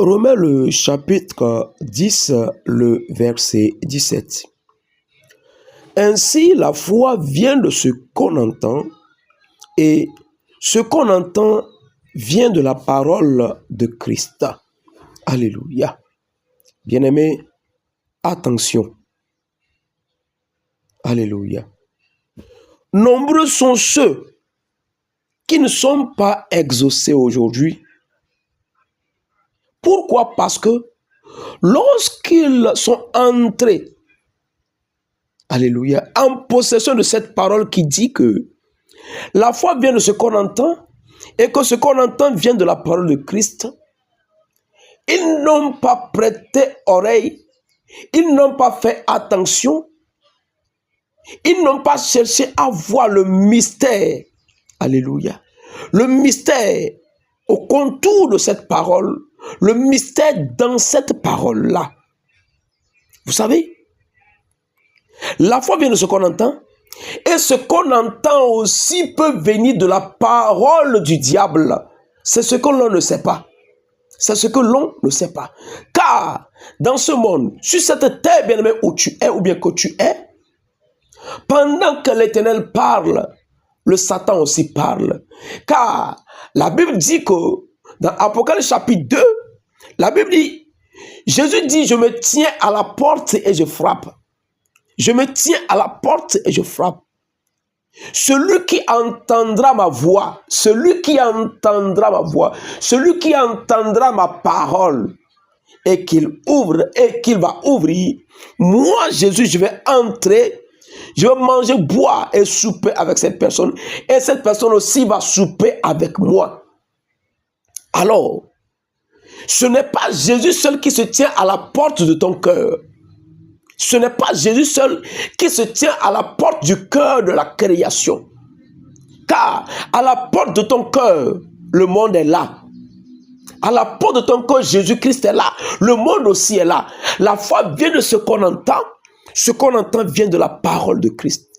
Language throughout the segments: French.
Romains le chapitre 10, le verset 17. Ainsi, la foi vient de ce qu'on entend, et ce qu'on entend vient de la parole de Christ. Alléluia. Bien-aimés, attention. Alléluia. Nombreux sont ceux qui ne sont pas exaucés aujourd'hui. Pourquoi? Parce que lorsqu'ils sont entrés, alléluia, en possession de cette parole qui dit que la foi vient de ce qu'on entend et que ce qu'on entend vient de la parole de Christ, ils n'ont pas prêté oreille, ils n'ont pas fait attention, ils n'ont pas cherché à voir le mystère, alléluia, le mystère au contour de cette parole, le mystère dans cette parole-là. Vous savez, la foi vient de ce qu'on entend, et ce qu'on entend aussi peut venir de la parole du diable. C'est ce que l'on ne sait pas. C'est ce que l'on ne sait pas. Car dans ce monde, sur cette terre bien-aimée où tu es ou bien que tu es, pendant que l'Éternel parle, le Satan aussi parle. Car la Bible dit que dans Apocalypse chapitre 2, la Bible dit, Jésus dit, je me tiens à la porte et je frappe. Je me tiens à la porte et je frappe. Celui qui entendra ma voix, celui qui entendra ma voix, celui qui entendra ma parole et qu'il ouvre et qu'il va ouvrir, moi Jésus, je vais entrer, je vais manger, boire et souper avec cette personne, et cette personne aussi va souper avec moi. Alors, ce n'est pas Jésus seul qui se tient à la porte de ton cœur. Ce n'est pas Jésus seul qui se tient à la porte du cœur de la création. Car à la porte de ton cœur, le monde est là. À la porte de ton cœur, Jésus-Christ est là. Le monde aussi est là. La foi vient de ce qu'on entend. Ce qu'on entend vient de la parole de Christ.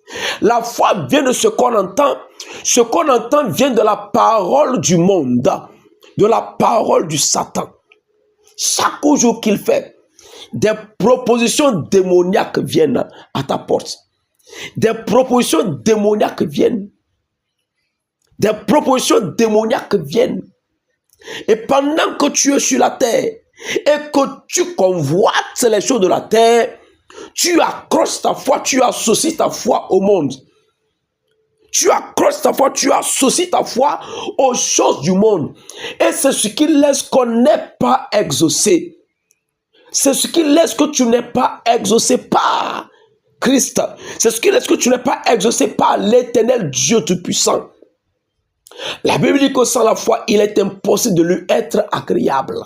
La foi vient de ce qu'on entend. Ce qu'on entend vient de la parole du monde, de la parole du Satan. Chaque jour qu'il fait, des propositions démoniaques viennent à ta porte. Des propositions démoniaques viennent. Des propositions démoniaques viennent. Et pendant que tu es sur la terre et que tu convoites les choses de la terre, tu accroches ta foi, tu associes ta foi au monde. Tu accroches ta foi, tu associes ta foi aux choses du monde. Et c'est ce qui laisse qu'on n'est pas exaucé. C'est ce qui laisse que tu n'es pas exaucé par Christ. C'est ce qui laisse que tu n'es pas exaucé par l'Éternel Dieu Tout-Puissant. La Bible dit que sans la foi, il est impossible de lui être agréable.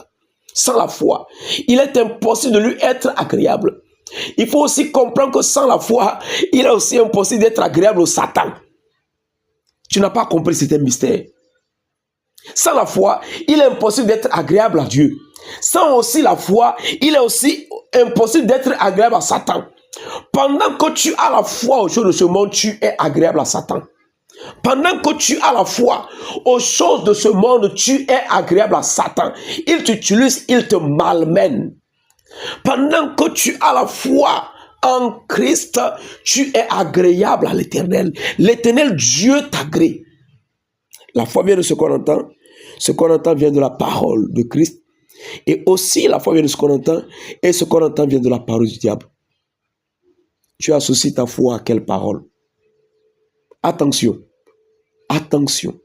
Sans la foi, il est impossible de lui être agréable. Il faut aussi comprendre que sans la foi, il est aussi impossible d'être agréable au Satan. Tu n'as pas compris, c'est un mystère. Sans la foi, il est impossible d'être agréable à Dieu. Sans aussi la foi, il est aussi impossible d'être agréable à Satan. Pendant que tu as la foi aux choses de ce monde, tu es agréable à Satan. Pendant que tu as la foi aux choses de ce monde, tu es agréable à Satan. Il t'utilise, il te malmène. Pendant que tu as la foi en Christ, tu es agréable à l'Éternel. L'Éternel Dieu t'agrée. La foi vient de ce qu'on entend. Ce qu'on entend vient de la parole de Christ. Et aussi, la foi vient de ce qu'on entend. Et ce qu'on entend vient de la parole du diable. Tu associes ta foi à quelle parole? Attention. Attention.